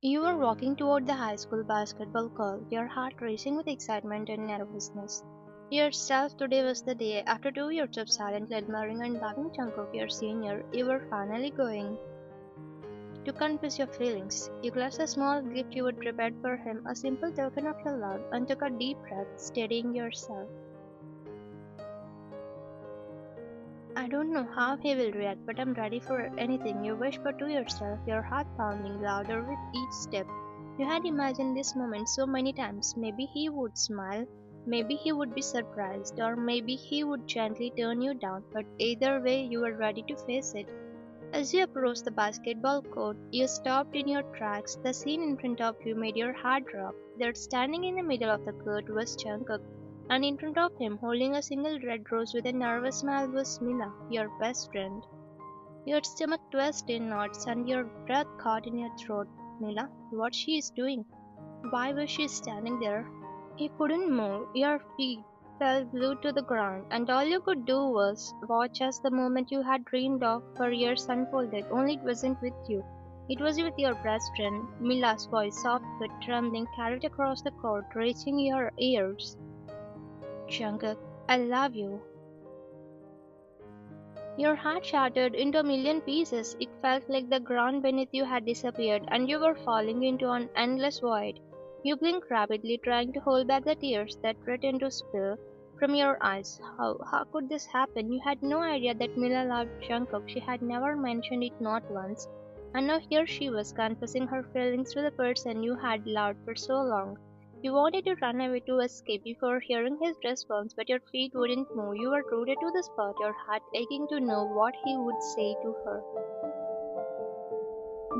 You were walking toward the high school basketball court, your heart racing with excitement and nervousness. Yourself today was the day, after 2 years of silently admiring and loving Jungkook, your senior, you were finally going to confess your feelings. You glanced a small gift you had prepared for him, a simple token of your love, and took a deep breath, steadying yourself. I don't know how he will react, but I'm ready for anything you whispered to yourself, your heart pounding louder with each step. You had imagined this moment so many times. Maybe he would smile, maybe he would be surprised, or maybe he would gently turn you down, but either way, you were ready to face it. As you approached the basketball court, you stopped in your tracks. The scene in front of you made your heart drop. There, standing in the middle of the court, was Jungkook, and in front of him, holding a single red rose with a nervous smile, was Mila, your best friend. Your stomach twisted in knots and your breath caught in your throat. Mila, what she is doing? Why was she standing there? You couldn't move. Your feet felt glued to the ground, and all you could do was watch as the moment you had dreamed of for years unfolded. Only it wasn't with you. It was with your best friend. Mila's voice, soft but trembling, carried across the court, reaching your ears. Jungkook, I love you. Your heart shattered into a million pieces. It felt like the ground beneath you had disappeared and you were falling into an endless void. You blinked rapidly, trying to hold back the tears that threatened to spill from your eyes. How could this happen? You had no idea that Mila loved Jungkook. She had never mentioned it not once. And now here she was confessing her feelings to the person you had loved for so long. You wanted to run away to escape before hearing his response, but your feet wouldn't move. You were rooted to the spot, your heart aching to know what he would say to her.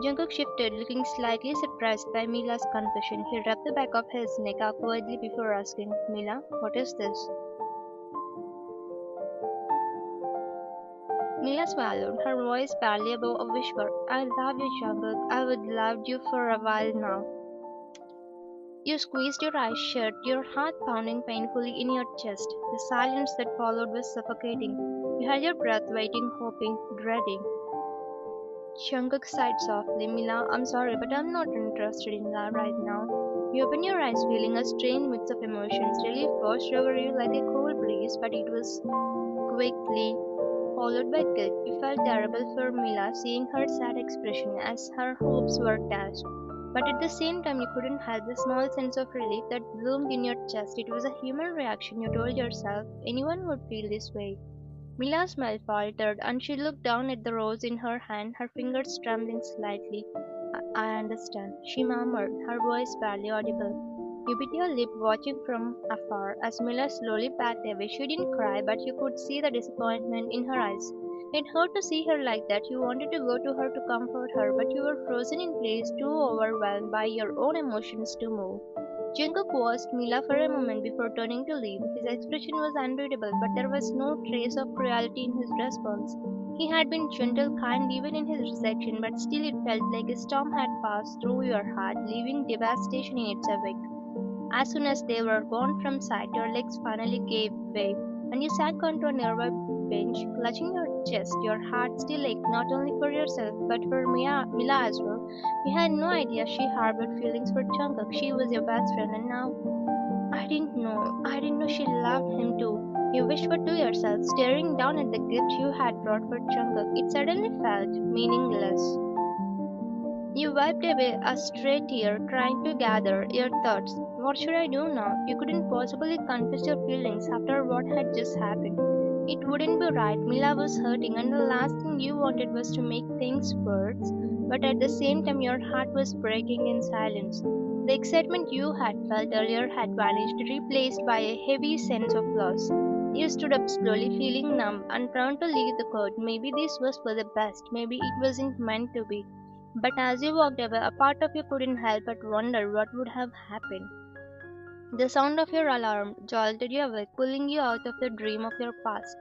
Jungkook shifted, looking slightly surprised by Mila's confession. He rubbed the back of his neck awkwardly before asking, Mila, what is this? Mila swallowed, her voice barely above a whisper. I love you, Jungkook. I would loved you for a while now. You squeezed your eyes shut, your heart pounding painfully in your chest. The silence that followed was suffocating. You held your breath, waiting, hoping, dreading. Jungkook sighed softly. Mila, I'm sorry, but I'm not interested in love right now. You opened your eyes, feeling a strange mix of emotions. Relief washed over you like a cool breeze, but it was quickly followed by guilt. You felt terrible for Mila, seeing her sad expression as her hopes were dashed. But at the same time, you couldn't help the small sense of relief that bloomed in your chest. It was a human reaction, you told yourself. Anyone would feel this way. Mila's smile faltered, and she looked down at the rose in her hand, her fingers trembling slightly. I understand, she murmured, her voice barely audible. You bit your lip, watching from afar as Mila slowly backed away. She didn't cry, but you could see the disappointment in her eyes. It hurt to see her like that. You wanted to go to her to comfort her, but you were frozen in place, too overwhelmed by your own emotions to move. Jungkook watched Mila for a moment before turning to leave. His expression was unreadable, but there was no trace of cruelty in his response. He had been gentle, kind even in his rejection, but still it felt like a storm had passed through your heart, leaving devastation in its wake. As soon as they were gone from sight, your legs finally gave way, and you sank onto a nearby bench, clutching your chest. Your heart still ached not only for yourself, but for Mila as well. You had no idea she harbored feelings for Jungkook. She was your best friend, and now I didn't know. I didn't know she loved him too. You whispered to yourself, staring down at the gift you had brought for Jungkook. It suddenly felt meaningless. You wiped away a stray tear, trying to gather your thoughts. What should I do now? You couldn't possibly confess your feelings after what had just happened. It wouldn't be right. Mila was hurting, and the last thing you wanted was to make things worse. But at the same time, your heart was breaking in silence. The excitement you had felt earlier had vanished, replaced by a heavy sense of loss. You stood up slowly, feeling numb, and turned to leave the court. Maybe this was for the best. Maybe it wasn't meant to be. But as you walked away, a part of you couldn't help but wonder what would have happened. The sound of your alarm jolted you awake, pulling you out of the dream of your past.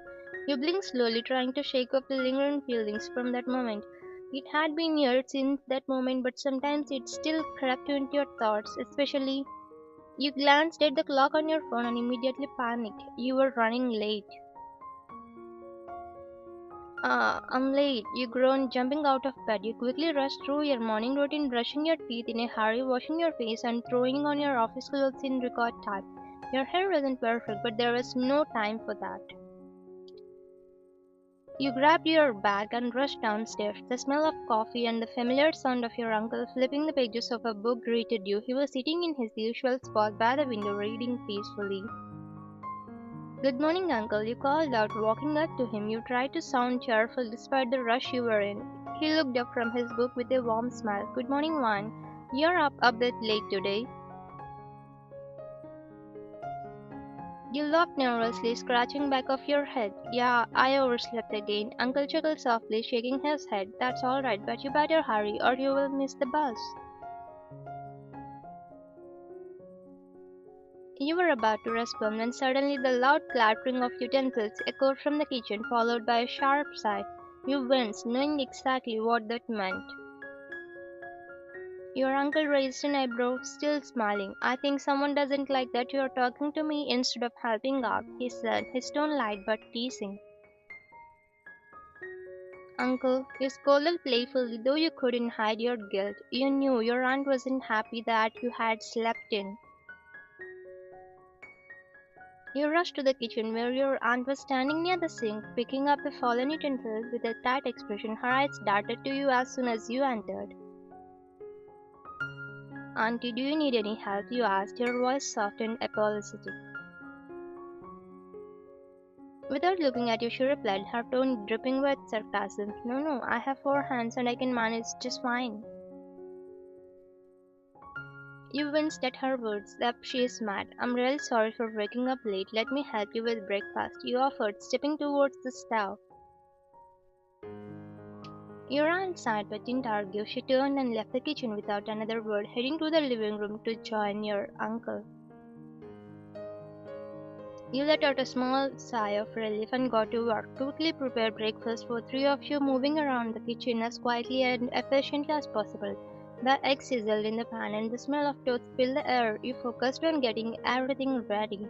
You blinked slowly, trying to shake off the lingering feelings from that moment. It had been years since that moment, but sometimes it still crept into your thoughts, especially. You glanced at the clock on your phone and immediately panicked. You were running late. I'm late. You groan, jumping out of bed. You quickly rush through your morning routine, brushing your teeth in a hurry, washing your face, and throwing on your office clothes in record time. Your hair wasn't perfect, but there was no time for that. You grabbed your bag and rushed downstairs. The smell of coffee and the familiar sound of your uncle flipping the pages of a book greeted you. He was sitting in his usual spot by the window, reading peacefully. Good morning, uncle, you called out, walking up to him. You tried to sound cheerful despite the rush you were in. He looked up from his book with a warm smile. Good morning, Juan. You're up a bit late today. You laughed nervously, scratching back of your head. Yeah, I overslept again. Uncle chuckled softly, shaking his head. That's all right, but you better hurry or you will miss the bus. You were about to respond when suddenly the loud clattering of utensils echoed from the kitchen, followed by a sharp sigh. You winced, knowing exactly what that meant. Your uncle raised an eyebrow, still smiling. I think someone doesn't like that you're talking to me instead of helping out, he said, his tone light but teasing. Uncle, you scolded playfully, though you couldn't hide your guilt. You knew your aunt wasn't happy that you had slept in. You rushed to the kitchen where your aunt was standing near the sink, picking up the fallen utensils with a tight expression. Her eyes darted to you as soon as you entered. Auntie, do you need any help? You asked, your voice soft and apologetic. Without looking at you, she replied, her tone dripping with sarcasm. No, no, I have 4 hands and I can manage just fine. You winced at her words. That she is mad. I'm really sorry for waking up late. Let me help you with breakfast, you offered, stepping towards the stove. Your aunt sighed but didn't argue. She turned and left the kitchen without another word, heading to the living room to join your uncle. You let out a small sigh of relief and got to work. Quickly prepared breakfast for 3 of you, moving around the kitchen as quietly and efficiently as possible. The eggs sizzled in the pan and the smell of toast filled the air. You focused on getting everything ready.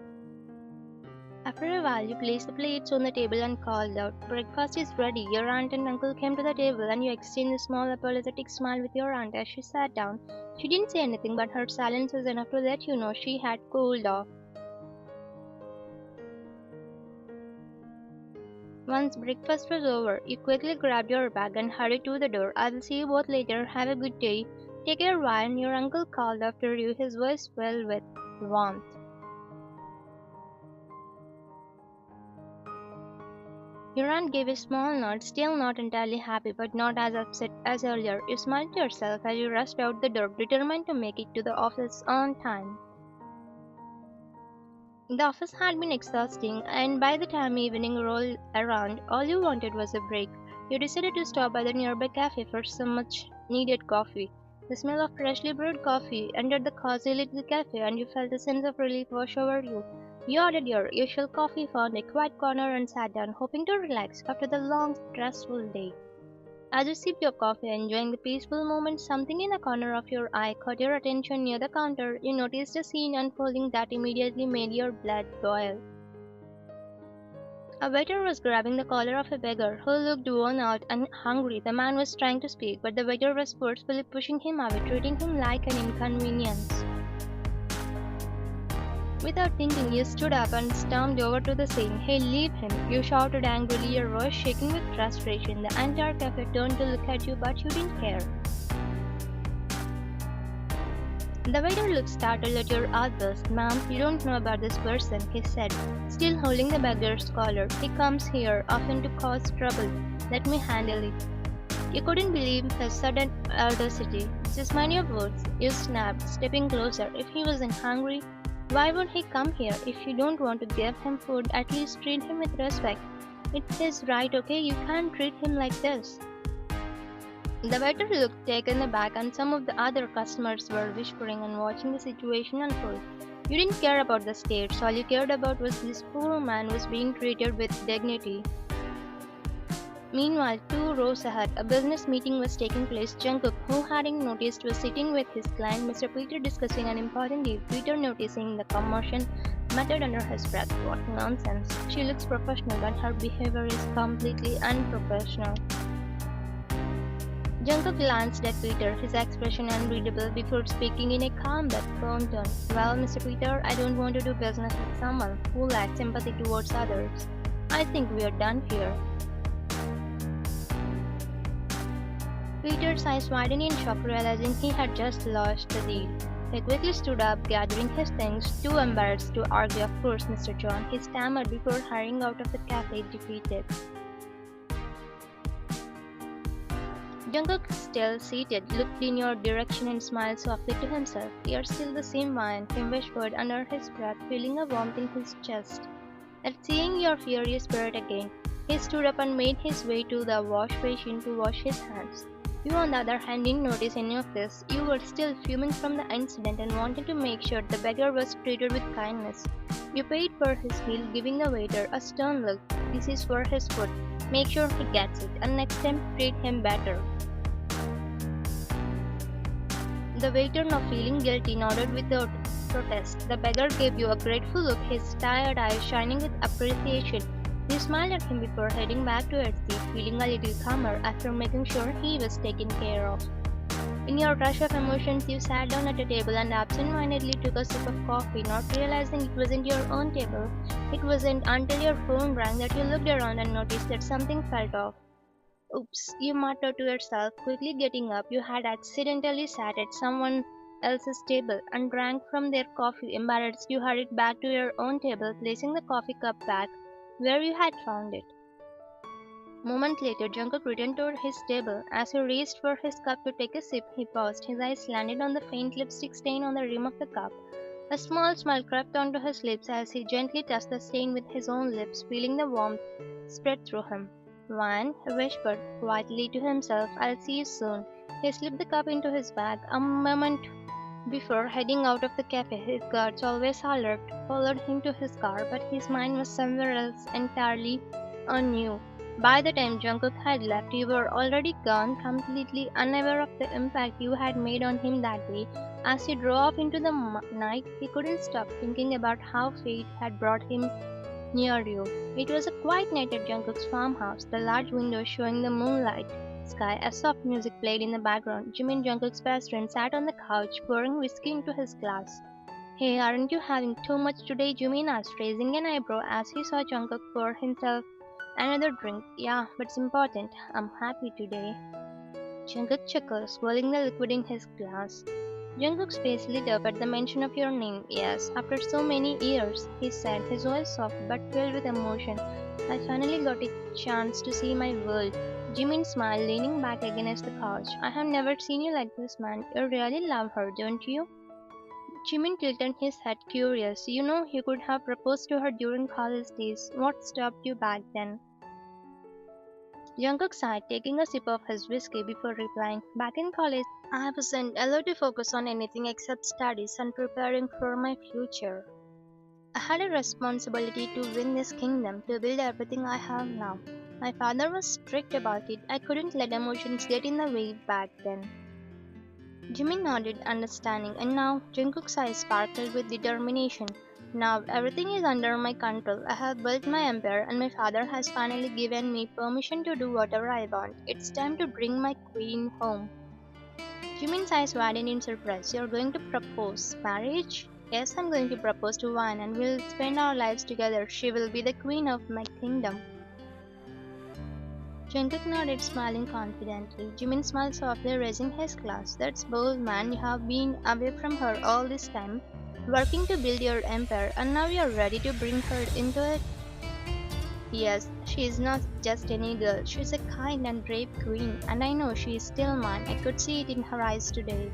After a while, you placed the plates on the table and called out, breakfast is ready. Your aunt and uncle came to the table and you exchanged a small apologetic smile with your aunt as she sat down. She didn't say anything, but her silence was enough to let you know she had cooled off. Once breakfast was over, you quickly grabbed your bag and hurried to the door. I will see you both later. Have a good day. Take care, Ryan. Your uncle called after you, his voice filled with warmth. Your aunt gave a small nod, still not entirely happy but not as upset as earlier. You smiled to yourself as you rushed out the door, determined to make it to the office on time. The office had been exhausting, and by the time evening rolled around, all you wanted was a break. You decided to stop by the nearby cafe for some much needed coffee. The smell of freshly brewed coffee entered the cozy little cafe, and you felt a sense of relief wash over you. You ordered your usual coffee, found a quiet corner, and sat down, hoping to relax after the long, stressful day. As you sipped your coffee, enjoying the peaceful moment, something in the corner of your eye caught your attention near the counter. You noticed a scene unfolding that immediately made your blood boil. A waiter was grabbing the collar of a beggar who looked worn out and hungry. The man was trying to speak, but the waiter was forcefully pushing him away, treating him like an inconvenience. Without thinking, you stood up and stormed over to the scene. Hey, leave him! You shouted angrily, your voice shaking with frustration. The entire cafe turned to look at you, but you didn't care. The waiter looked startled at your outburst. Ma'am, you don't know about this person, he said, still holding the beggar's collar. He comes here often to cause trouble. Let me handle it. You couldn't believe his sudden audacity. Just mind your words, you snapped, stepping closer. If he wasn't hungry, why would he come here? If you don't want to give him food, at least treat him with respect. It's his right, okay? You can't treat him like this. The waiter looked taken aback, and some of the other customers were whispering and watching the situation unfold. You didn't care about the stakes. All you cared about was this poor man was being treated with dignity. Meanwhile, 2 rows ahead, a business meeting was taking place. Jungkook, who hadn't noticed, was sitting with his client, Mr. Peter, discussing an important deal. Peter, noticing the commotion, muttered under his breath, "What nonsense. She looks professional, but her behavior is completely unprofessional." Jungkook glanced at Peter, his expression unreadable, before speaking in a calm but firm tone. "Well, Mr. Peter, I don't want to do business with someone who lacks empathy towards others. I think we are done here." Peter's eyes widened in shock, realizing he had just lost the deal. He quickly stood up, gathering his things, too embarrassed to argue. "Of course, Mr. John," he stammered before hurrying out of the cafe, defeated. Jungkook, still seated, looked in your direction and smiled softly to himself. "You're still the same one," he whispered under his breath, feeling a warmth in his chest. At seeing your furious spirit again, he stood up and made his way to the wash basin to wash his hands. You, on the other hand, didn't notice any of this. You were still fuming from the incident and wanted to make sure the beggar was treated with kindness. You paid for his meal, giving the waiter a stern look. "This is for his food. Make sure he gets it, and next time treat him better." The waiter, now feeling guilty, nodded without protest. The beggar gave you a grateful look, his tired eyes shining with appreciation. You smiled at him before heading back to your seat, feeling a little calmer after making sure he was taken care of. In your rush of emotions, you sat down at a table and absent-mindedly took a sip of coffee, not realizing it wasn't your own table. It wasn't until your phone rang that you looked around and noticed that something felt off. "Oops," you muttered to yourself, quickly getting up. You had accidentally sat at someone else's table and drank from their coffee. Embarrassed, you hurried back to your own table, placing the coffee cup back where you had found it. A moment later, Jungkook returned toward his table. As he reached for his cup to take a sip, he paused. His eyes landed on the faint lipstick stain on the rim of the cup. A small smile crept onto his lips as he gently touched the stain with his own lips, feeling the warmth spread through him. "Wine," he whispered quietly to himself. "I'll see you soon." He slipped the cup into his bag. A moment before heading out of the cafe, his guards, always alert, followed him to his car, but his mind was somewhere else entirely anew. By the time Jungkook had left, you were already gone, completely unaware of the impact you had made on him that day. As he drove off into the night, he couldn't stop thinking about how fate had brought him near you. It was a quiet night at Jungkook's farmhouse, the large window showing the moonlight sky. As soft music played in the background, Jimin, Jungkook's best friend, sat on the couch, pouring whiskey into his glass. "Hey, aren't you having too much today?" Jimin asked, raising an eyebrow as he saw Jungkook pour himself another drink. "Yeah, but it's important. I'm happy today." Jungkook chuckled, swirling the liquid in his glass. Jungkook's face lit up at the mention of your name. "Yes, after so many years," he said, his voice soft but filled with emotion. "I finally got a chance to see my world." Jimin smiled, leaning back against the couch. "I have never seen you like this, man. You really love her, don't you?" Jimin tilted his head, curious. "You know, you could have proposed to her during college days. What stopped you back then?" Jungkook sighed, taking a sip of his whiskey before replying. "Back in college, I wasn't allowed to focus on anything except studies and preparing for my future. I had a responsibility to win this kingdom, to build everything I have now. My father was strict about it. I couldn't let emotions get in the way back then." Jimin nodded, understanding, and now Jungkook's eyes sparkled with determination. "Now everything is under my control. I have built my empire, and my father has finally given me permission to do whatever I want. It's time to bring my queen home." Jimin's eyes widened in surprise. "You're going to propose? Marriage?" "Yes, I'm going to propose to Wan, and we'll spend our lives together. She will be the queen of my kingdom." Jungkook nodded, smiling confidently. Jimin smiled softly, raising his glass. "That's bold, man. You have been away from her all this time, working to build your empire, and now you're ready to bring her into it." "Yes, she is not just any girl. She's a kind and brave queen, and I know she is still mine. I could see it in her eyes today."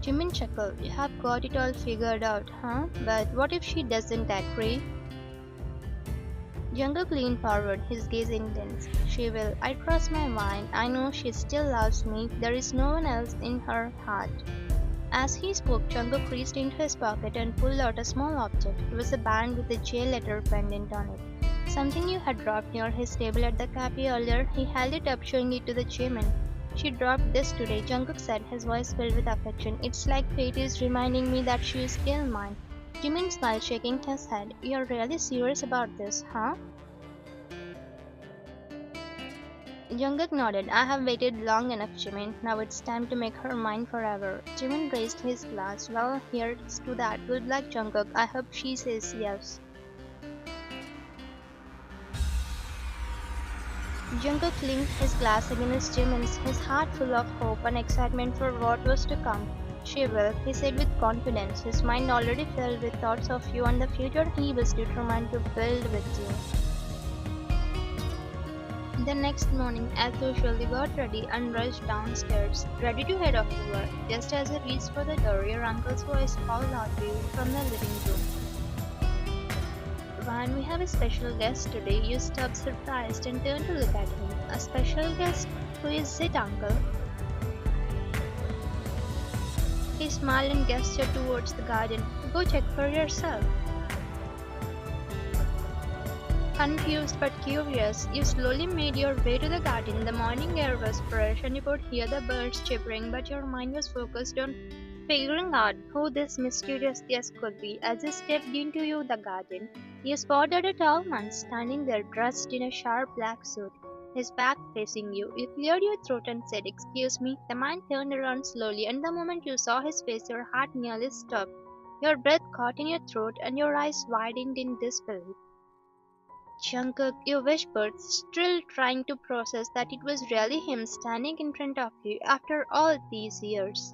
Jimin chuckled. "You have got it all figured out, huh? But what if she doesn't agree?" Jungkook leaned forward, his gaze intense. "She will. I trust my mind. I know she still loves me. There is no one else in her heart." As he spoke, Jungkook reached into his pocket and pulled out a small object. It was a band with a J letter pendant on it. Something you had dropped near his table at the cafe earlier. He held it up, showing it to the Jimin. She dropped this today, Jungkook said, his voice filled with affection. It's like fate is reminding me that she is still mine. Jimin smiled, shaking his head. You're really serious about this, huh? Jungkook nodded. I have waited long enough, Jimin. Now it's time to make her mine forever. Jimin raised his glass. Well, here's to that. Good luck, Jungkook. I hope she says yes. Jungkook clinked his glass against Jimin's, his heart full of hope and excitement for what was to come. She will, he said with confidence, his mind already filled with thoughts of you and the future he was determined to build with you. The next morning, as usual, they got ready and rushed downstairs, ready to head off to work. Just as they reached for the door, your uncle's voice called out to you from the living room. When we have a special guest today, you stopped surprised and turned to look at him. A special guest? Who is it, uncle? He smiled and gestured towards the garden. Go check for yourself. Confused but curious, you slowly made your way to the garden. The morning air was fresh and you could hear the birds chirping, but your mind was focused on figuring out who this mysterious guest could be. As you stepped into the garden, you spotted a tall man standing there dressed in a sharp black suit, his back facing you. You cleared your throat and said, Excuse me. The man turned around slowly, and the moment you saw his face, your heart nearly stopped. Your breath caught in your throat and your eyes widened in disbelief. Jungkook, you whispered, still trying to process that it was really him standing in front of you after all these years.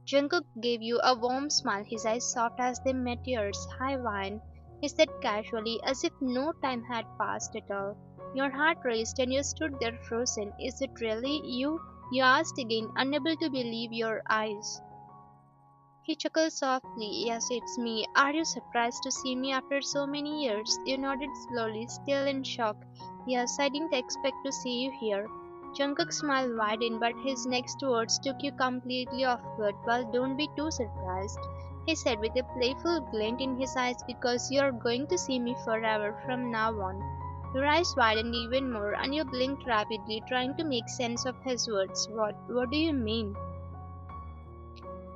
Jungkook gave you a warm smile, his eyes soft as they met yours. Hi, Vine, he said casually, as if no time had passed at all. Your heart raced and you stood there frozen. Is it really you? You asked again, unable to believe your eyes. He chuckled softly. Yes, it's me. Are you surprised to see me after so many years? You nodded slowly, still in shock. Yes, I didn't expect to see you here. Jungkook's smile widened, but his next words took you completely off guard. Well, don't be too surprised, he said with a playful glint in his eyes, because you're going to see me forever from now on. Your eyes widened even more, and you blinked rapidly, trying to make sense of his words. What do you mean?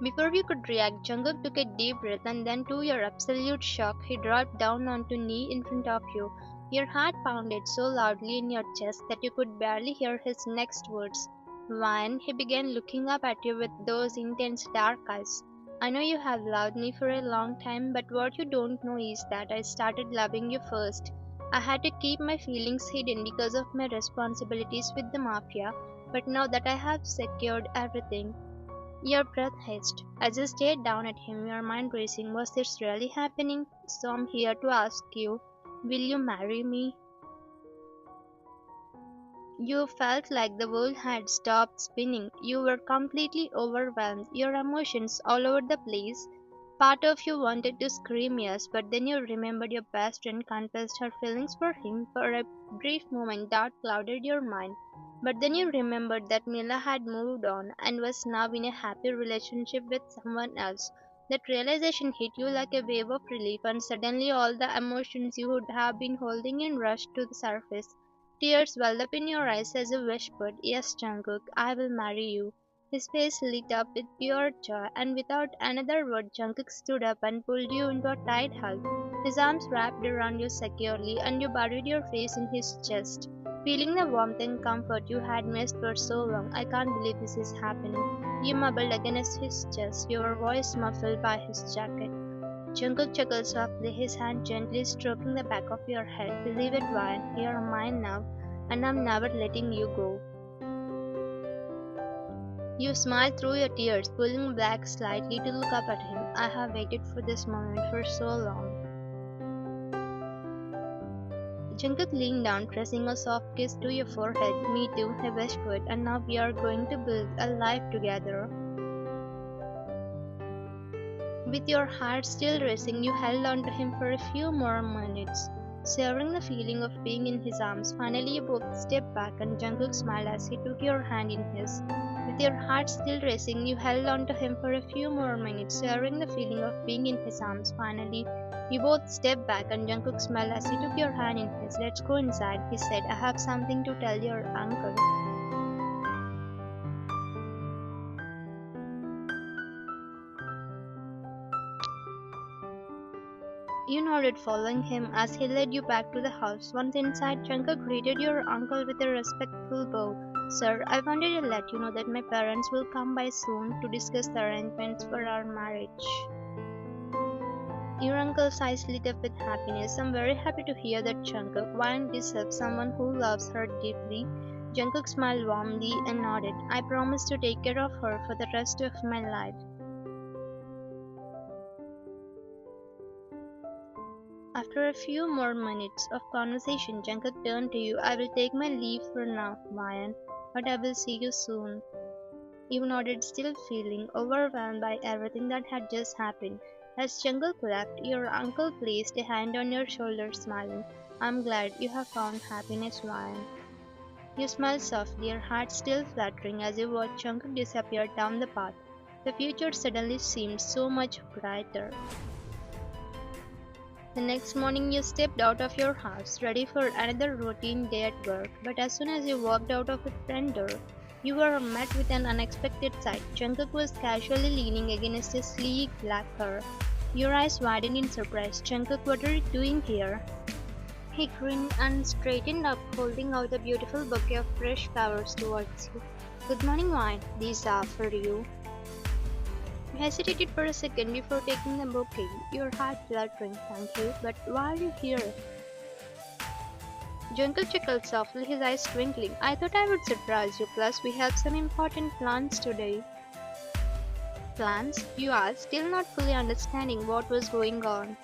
Before you could react, Jungkook took a deep breath and then, to your absolute shock, he dropped down onto knee in front of you. Your heart pounded so loudly in your chest that you could barely hear his next words. When he began looking up at you with those intense dark eyes. I know you have loved me for a long time, but what you don't know is that I started loving you first. I had to keep my feelings hidden because of my responsibilities with the Mafia, but now that I have secured everything, your breath hissed. As you stared down at him, your mind racing. Was this really happening? So I'm here to ask you, will you marry me? You felt like the world had stopped spinning. You were completely overwhelmed, your emotions all over the place. Part of you wanted to scream yes, but then you remembered your best friend confessed her feelings for him. For a brief moment, doubt clouded your mind. But then you remembered that Mila had moved on and was now in a happy relationship with someone else. That realization hit you like a wave of relief, and suddenly all the emotions you would have been holding in rushed to the surface. Tears welled up in your eyes as you whispered, Yes, Jungkook, I will marry you. His face lit up with pure joy, and without another word, Jungkook stood up and pulled you into a tight hug. His arms wrapped around you securely, and you buried your face in his chest, feeling the warmth and comfort you had missed for so long. I can't believe this is happening. You mumbled against his chest, your voice muffled by his jacket. Jungkook chuckled softly, his hand gently stroking the back of your head. Believe it, Ryan, you're mine now, and I'm never letting you go. You smiled through your tears, pulling back slightly to look up at him. I have waited for this moment for so long. Jungkook leaned down, pressing a soft kiss to your forehead. Me too, he whispered, and now we are going to build a life together. With your heart still racing, you held on to him for a few more minutes, savoring the feeling of being in his arms. Finally, you both stepped back, and Jungkook smiled as he took your hand in his. With your heart still racing, you held on to him for a few more minutes, savoring the feeling of being in his arms. Finally, you both stepped back, and Jungkook smiled as he took your hand in his. Let's go inside, he said. I have something to tell your uncle. nodded, following him as he led you back to the house. Once inside, Jungkook greeted your uncle with a respectful bow. Sir, I wanted to let you know that my parents will come by soon to discuss the arrangements for our marriage. Your uncle's eyes lit up with happiness. I'm very happy to hear that Jungkook Wang deserves someone who loves her deeply. Jungkook smiled warmly and nodded. I promise to take care of her for the rest of my life. After a few more minutes of conversation, Jungkook turned to you. I will take my leave for now, Mayan, but I will see you soon. You nodded, still feeling overwhelmed by everything that had just happened. As Jungkook left, your uncle placed a hand on your shoulder, smiling. I'm glad you have found happiness, Mayan. You smiled softly, your heart still fluttering as you watched Jungkook disappear down the path. The future suddenly seemed so much brighter. The next morning you stepped out of your house, ready for another routine day at work, but as soon as you walked out of the front door, you were met with an unexpected sight. Jungkook was casually leaning against his sleek black car. Your eyes widened in surprise. Jungkook, what are you doing here? He grinned and straightened up, holding out a beautiful bouquet of fresh flowers towards you. Good morning, Wine. These are for you. You hesitated for a second before taking the bouquet, your heart fluttering. Thank you, but why are you here? Jungkook chuckled softly, his eyes twinkling. I thought I would surprise you, plus we have some important plans today. Plans? You asked, still not fully understanding what was going on.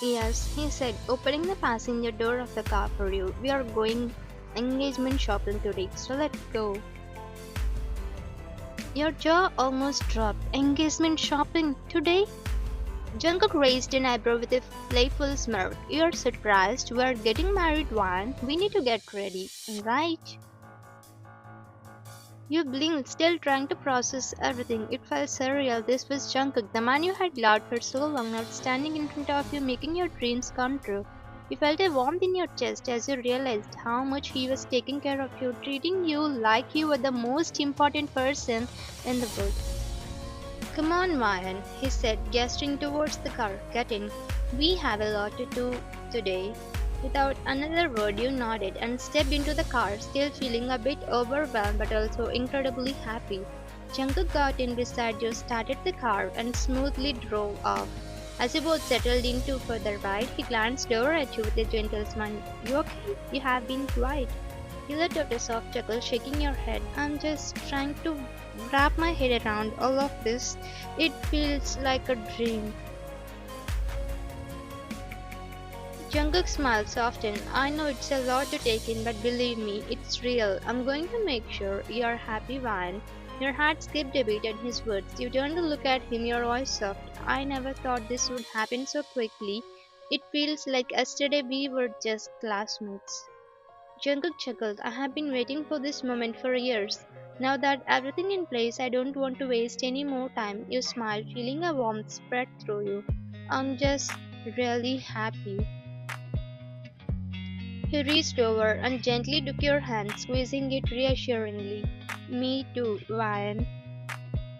Yes, he said, opening the passenger door of the car for you. We are going engagement shopping today, so let's go. Your jaw almost dropped. Engagement shopping today? Jungkook raised an eyebrow with a playful smirk. You're surprised? We're getting married, Wan. We need to get ready, right? You blinked, still trying to process everything. It felt surreal. This was Jungkook, the man you had loved for so long, now standing in front of you, making your dreams come true. You felt a warmth in your chest as you realized how much he was taking care of you, treating you like you were the most important person in the world. Come on, Mayan, he said, gesturing towards the car. Get in. We have a lot to do today. Without another word, you nodded and stepped into the car, still feeling a bit overwhelmed but also incredibly happy. Jungkook got in beside you, started the car, and smoothly drove off. As you both settled into for the ride, he glanced over at you with a gentle smile. You okay? You have been quiet. You let out a soft chuckle, shaking your head. I'm just trying to wrap my head around all of this. It feels like a dream. Jungkook smiled, softened. I know it's a lot to take in, but believe me, it's real. I'm going to make sure you're happy, Van. Your heart skipped a beat at his words. You turned to look at him, your voice soft. I never thought this would happen so quickly. It feels like yesterday we were just classmates. Jungkook chuckled. I have been waiting for this moment for years. Now that everything in place, I don't want to waste any more time. You smiled, feeling a warmth spread through you. I'm just really happy. He reached over and gently took your hand, squeezing it reassuringly. Me too, Ryan.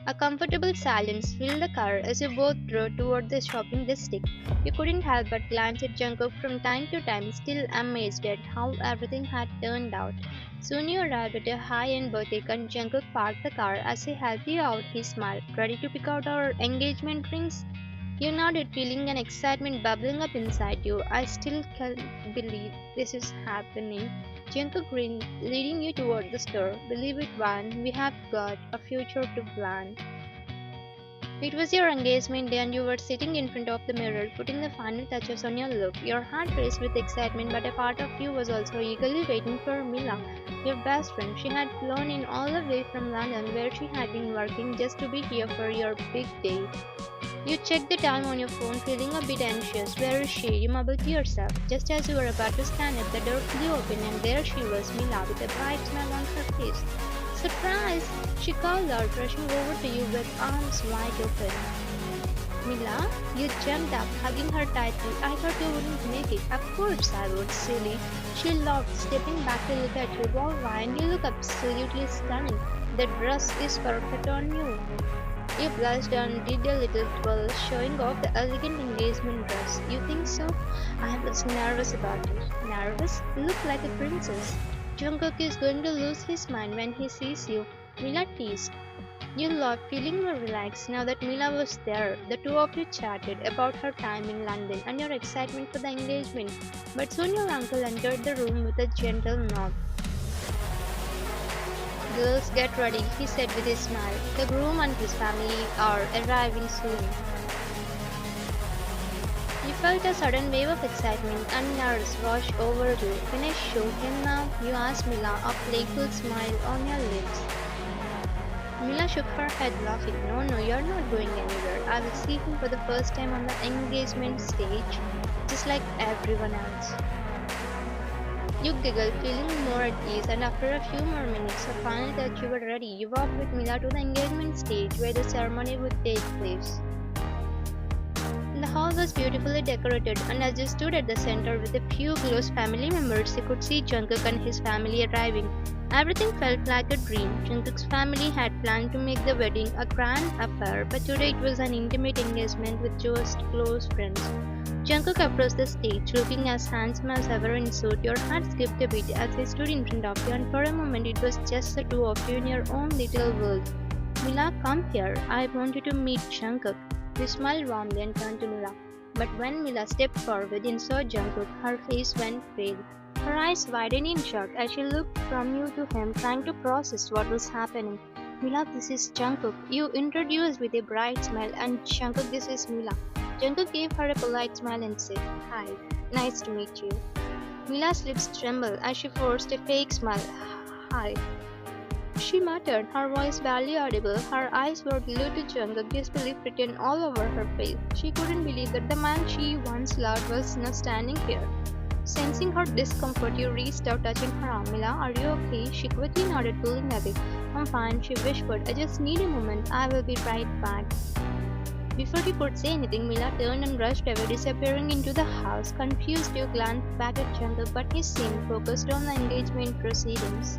A comfortable silence filled the car as you both drove toward the shopping district. You couldn't help but glance at Jungkook from time to time, still amazed at how everything had turned out. Soon you arrived at a high-end boutique and Jungkook parked the car. As he helped you out, he smiled. Ready to pick out our engagement rings? You nodded, feeling an excitement bubbling up inside you. I still can't believe this is happening. Jungkook grinned, leading you toward the store. Believe it, Van, we have got a future to plan. It was your engagement day and you were sitting in front of the mirror, putting the final touches on your look. Your heart raced with excitement, but a part of you was also eagerly waiting for Mila, your best friend. She had flown in all the way from London, where she had been working just to be here for your big day. You checked the time on your phone, feeling a bit anxious. Where is she? You mumbled to yourself. Just as you were about to scan it, the door flew open and there she was, Mila, with a bright smile on her face. Surprise! She called out, rushing over to you with arms wide open. Mila? You jumped up, hugging her tightly. I thought you wouldn't make it. Of course I would, silly. She laughed, stepping back to look at you. Wow, Ryan, you look absolutely stunning. The dress is perfect on you. You blushed and did a little twirl, showing off the elegant engagement dress. You think so? I was nervous about it. Nervous? Look like a princess. Jungkook is going to lose his mind when he sees you. Mila teased. You laughed, feeling more relaxed now that Mila was there. The two of you chatted about her time in London and your excitement for the engagement. But soon your uncle entered the room with a gentle nod. Girls, get ready, he said with a smile. The groom and his family are arriving soon. You felt a sudden wave of excitement and nerves wash over you. Can I show him now? You asked Mila, a playful smile on your lips. Mila shook her head, laughing. No, no, you're not going anywhere. I will see him for the first time on the engagement stage, just like everyone else. You giggled, feeling more at ease, and after a few more minutes of finally that you were ready, you walked with Mila to the engagement stage where the ceremony would take place. The hall was beautifully decorated, and as you stood at the center with a few close family members, you could see Jungkook and his family arriving. Everything felt like a dream. Jungkook's family had planned to make the wedding a grand affair, but today it was an intimate engagement with just close friends. Jungkook approached the stage, looking as handsome as ever in suit. Your heart skipped a bit as he stood in front of you, and for a moment it was just the two of you in your own little world. Mila, come here. I want you to meet Jungkook. You smiled warmly and turned to Mila. But when Mila stepped forward and saw Jungkook, her face went pale. Her eyes widened in shock as she looked from you to him, trying to process what was happening. Mila, this is Jungkook. You introduced with a bright smile, and Jungkook, this is Mila. Jungkook gave her a polite smile and said, Hi, nice to meet you. Mila's lips trembled as she forced a fake smile. Hi. She muttered, her voice barely audible. Her eyes were glued to Jungkook, disbelief written all over her face. She couldn't believe that the man she once loved was now standing here. Sensing her discomfort, you reached out, touching her arm. Mila, are you okay? She quickly nodded, pulling away. I'm fine, she whispered. I just need a moment. I will be right back. Before he could say anything, Mila turned and rushed away, disappearing into the house. Confused, you glanced back at Jungkook, but he seemed focused on the engagement proceedings.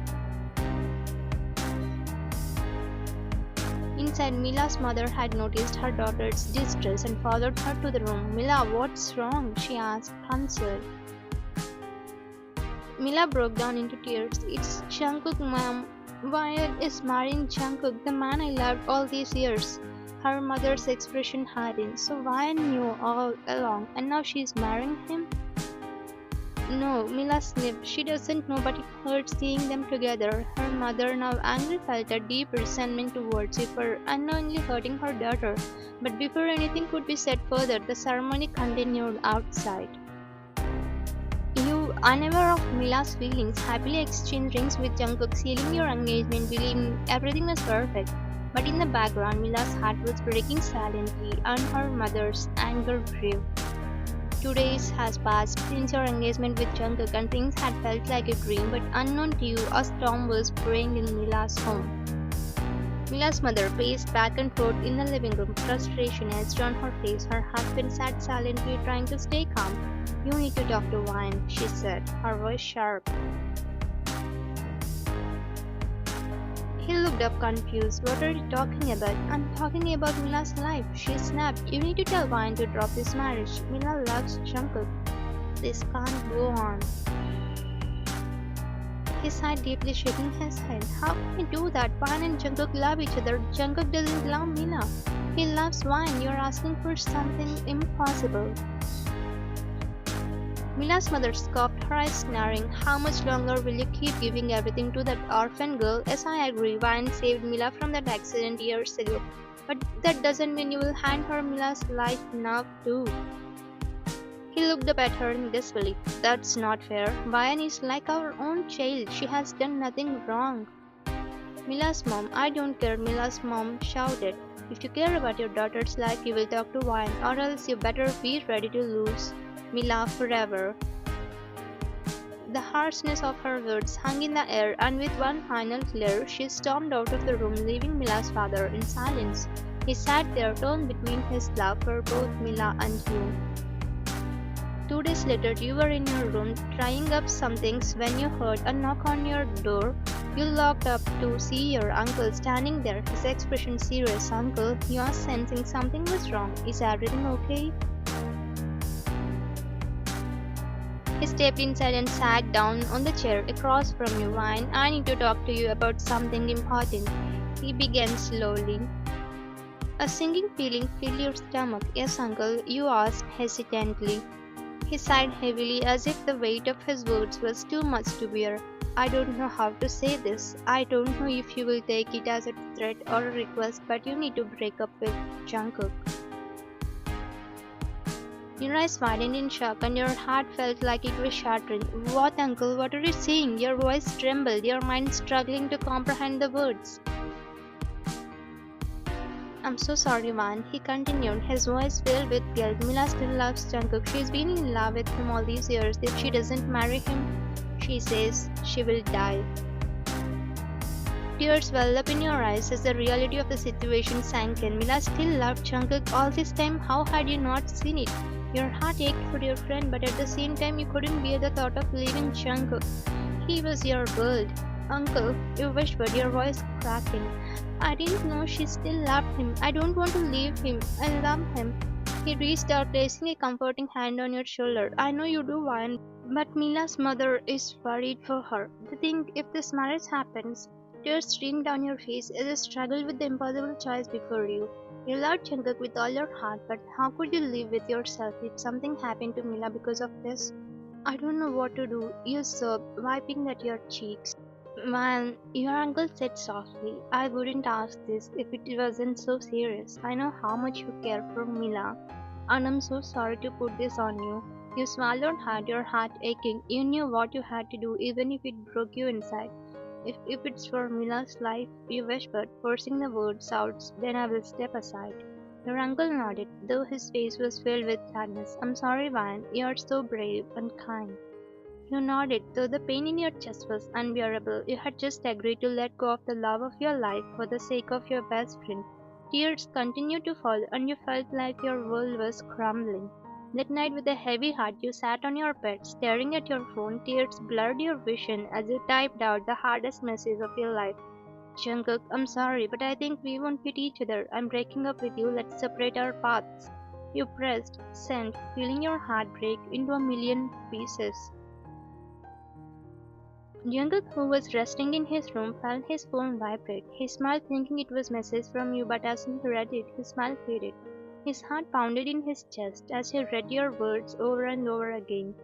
Inside, Mila's mother had noticed her daughter's distress and followed her to the room. Mila, what's wrong? She asked, concerned. Mila broke down into tears. It's Jungkook, Mom. Wyatt is marrying Jungkook, the man I loved all these years. Her mother's expression hardened. So Wyatt knew all along, and now she's marrying him? No, Mila sniffed. She doesn't know, but it hurt seeing them together. Her mother, now angry, felt a deep resentment towards you for unknowingly hurting her daughter. But before anything could be said further, the ceremony continued outside. You, unaware of Mila's feelings, happily exchanged rings with Jungkook, sealing your engagement, believing everything was perfect. But in the background, Mila's heart was breaking silently, and her mother's anger grew. 2 days has passed since your engagement with Jungkook, and things had felt like a dream, but unknown to you, a storm was brewing in Mila's home. Mila's mother paced back and forth in the living room, frustration etched on her face. Her husband sat silently, trying to stay calm. You need to talk to Wayne, she said, her voice sharp. He looked up confused. What are you talking about? I'm talking about Mila's life. She snapped. You need to tell Wayne to drop this marriage. Mila loves Jungkook. This can't go on. He sighed deeply, shaking his head. How can you do that? Wayne and Jungkook love each other. Jungkook doesn't love Mila. He loves Wayne. You're asking for something impossible. Mila's mother scoffed, her eyes snaring. How much longer will you keep giving everything to that orphan girl? Yes, I agree. Wayne saved Mila from that accident years ago. But that doesn't mean you will hand her Mila's life now too. He looked up at her in disbelief. That's not fair. Wayne is like our own child. She has done nothing wrong. Mila's mom, I don't care, Mila's mom shouted. If you care about your daughter's life, you will talk to Wayne, or else you better be ready to lose Mila forever. The harshness of her words hung in the air, and with one final flare, she stormed out of the room, leaving Mila's father in silence. He sat there, torn between his love for both Mila and you. 2 days later, you were in your room, trying up some things when you heard a knock on your door. You looked up to see your uncle standing there, his expression serious. Uncle, you are sensing something was wrong. Is everything okay? He stepped inside and sat down on the chair across from you. Wine, I need to talk to you about something important. He began slowly. A sinking feeling filled your stomach. Yes, uncle, you asked hesitantly. He sighed heavily as if the weight of his words was too much to bear. I don't know how to say this. I don't know if you will take it as a threat or a request, but you need to break up with Jungkook. Your eyes widened in shock and your heart felt like it was shattering. What, uncle? What are you saying? Your voice trembled, your mind struggling to comprehend the words. I'm so sorry, Van, he continued, his voice filled with guilt. Mila still loves Jungkook. She's been in love with him all these years. If she doesn't marry him, she says she will die. Tears welled up in your eyes as the reality of the situation sank in. Mila still loved Jungkook all this time. How had you not seen it? Your heart ached for your friend, but at the same time you couldn't bear the thought of leaving Jungkook. He was your world. Uncle, you whispered, your voice cracking. I didn't know she still loved him. I don't want to leave him. I love him. He reached out, placing a comforting hand on your shoulder. I know you do, Ryan, but Mila's mother is worried for her. To think if this marriage happens. Tears streamed down your face as you struggled with the impossible choice before you. You loved Jungkook with all your heart, but how could you live with yourself if something happened to Mila because of this? I don't know what to do, you sobbed, wiping at your cheeks. Man, your uncle said softly, I wouldn't ask this if it wasn't so serious. I know how much you care for Mila, and I'm so sorry to put this on you. You swallowed hard, your heart aching. You knew what you had to do, even if it broke you inside. If it's for Mila's life, you whispered, forcing the words out, then I will step aside. Your uncle nodded, though his face was filled with sadness. I'm sorry, Van, you are so brave and kind. You nodded, though the pain in your chest was unbearable. You had just agreed to let go of the love of your life for the sake of your best friend. Tears continued to fall, and you felt like your world was crumbling. That night, with a heavy heart, you sat on your bed, staring at your phone. Tears blurred your vision as you typed out the hardest message of your life. Jungkook, I'm sorry, but I think we won't fit each other. I'm breaking up with you. Let's separate our paths. You pressed send, feeling your heart break into a million pieces. Jungkook, who was resting in his room, felt his phone vibrate. He smiled, thinking it was a message from you, but as he read it, his smile faded. His heart pounded in his chest as he read your words over and over again.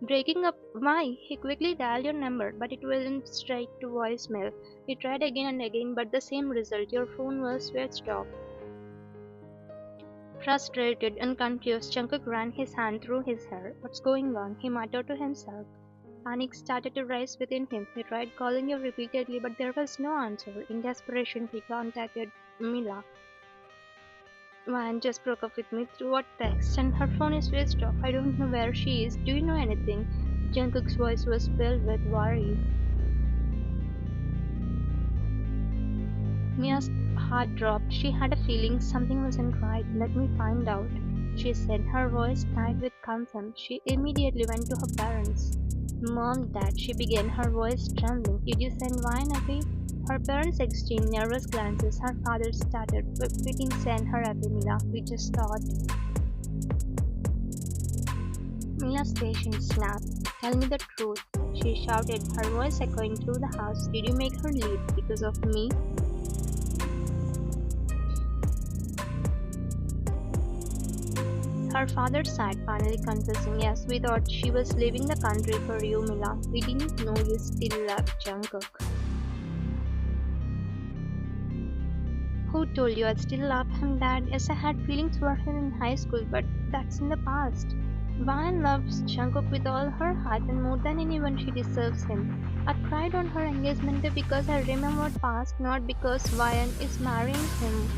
Breaking up, why? He quickly dialed your number, but it went straight to voicemail. He tried again and again, but the same result. Your phone was switched off. Frustrated and confused, Jungkook ran his hand through his hair. What's going on? He muttered to himself. Panic started to rise within him. He tried calling you repeatedly, but there was no answer. In desperation, he contacted Mila. Van just broke up with me through a text, and her phone is switched off. I don't know where she is. Do you know anything? Jungkook's voice was filled with worry. Mia's heart dropped. She had a feeling something wasn't right. Let me find out, she said, her voice tied with contempt. She immediately went to her parents. Mom, Dad, she began, her voice trembling. Did you send wine away? Her parents exchanged nervous glances. Her father started. We didn't send her away, Mila. We just thought. Mila's patience snapped. Tell me the truth, she shouted, her voice echoing through the house. Did you make her leave because of me? Her father sighed, finally confessing, yes, we thought she was leaving the country for you, Mila. We didn't know you still loved Jungkook. Who told you I still love him, Dad? Yes, I had feelings for him in high school, but that's in the past. Van loves Jungkook with all her heart and more than anyone she deserves him. I cried on her engagement day because I remembered past, not because Ryan is marrying him.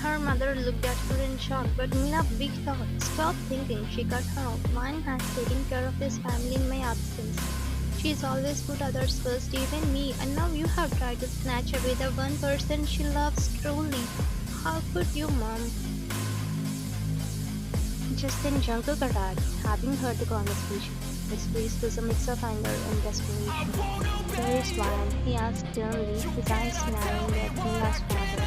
Her mother looked at her in shock, but Mila big thought. Stop thinking, she cut her off. Mine has taken care of this family in my absence. She's always put others first, even me, and now you have tried to snatch away the one person she loves truly. How could you, Mom? Just then Jungkook arrived, having heard the conversation. His face was a mix of anger and desperation. "Where's Ryan?" he asked sternly, his eyes narrowing at Mia's father.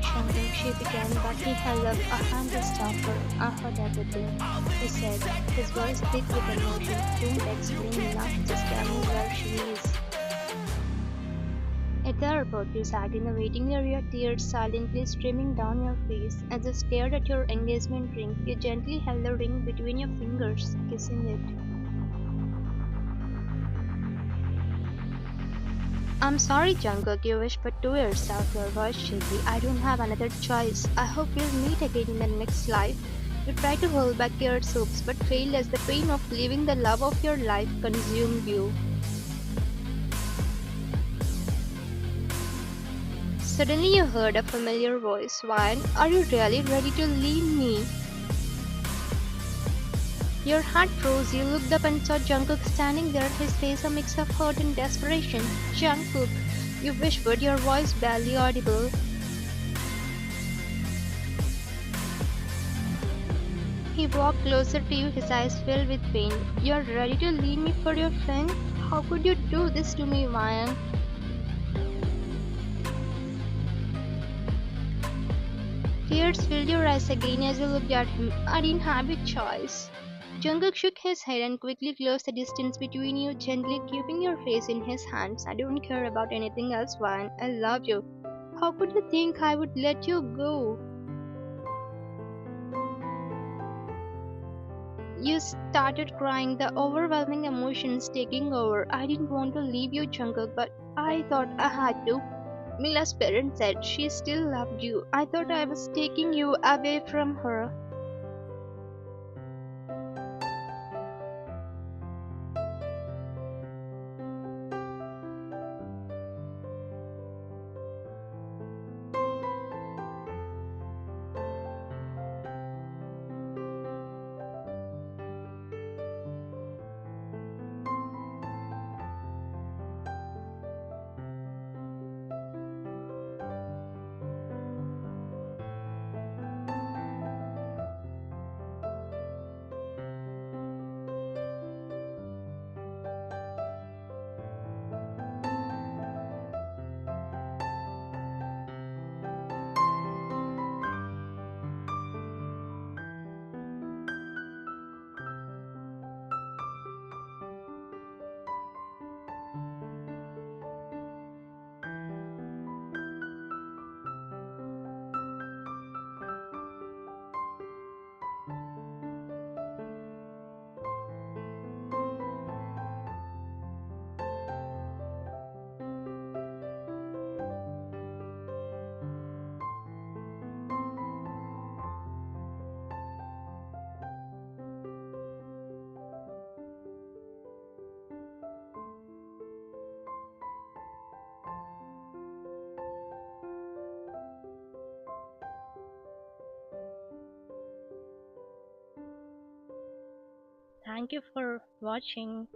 "Jungkook," she began, but he held up a hand to stop her. "I heard everything," he said, his voice thick with emotion. "Don't explain enough, just tell me where she is." At the airport, you sat in the waiting area, tears silently streaming down your face. As you stared at your engagement ring, you gently held the ring between your fingers, kissing it. "I'm sorry, Jungkook," you whispered to yourself, your voice shaky. "I don't have another choice. I hope we'll meet again in the next life." You tried to hold back your sobs, but failed as the pain of leaving the love of your life consumed you. Suddenly you heard a familiar voice. "Ryan, are you really ready to leave me?" Your heart froze. You looked up and saw Jungkook standing there, his face a mix of hurt and desperation. "Jungkook," you whispered, your voice barely audible. He walked closer to you, his eyes filled with pain. "You're ready to leave me for your friend? How could you do this to me, Ryan?" Tears filled your eyes again as you looked at him. "I didn't have a choice." Jungkook shook his head and quickly closed the distance between you, gently keeping your face in his hands. "I don't care about anything else, Ryan. I love you. How could you think I would let you go?" You started crying, the overwhelming emotions taking over. "I didn't want to leave you, Jungkook, but I thought I had to. Mila's parents said she still loved you. I thought I was taking you away from her." Thank you for watching.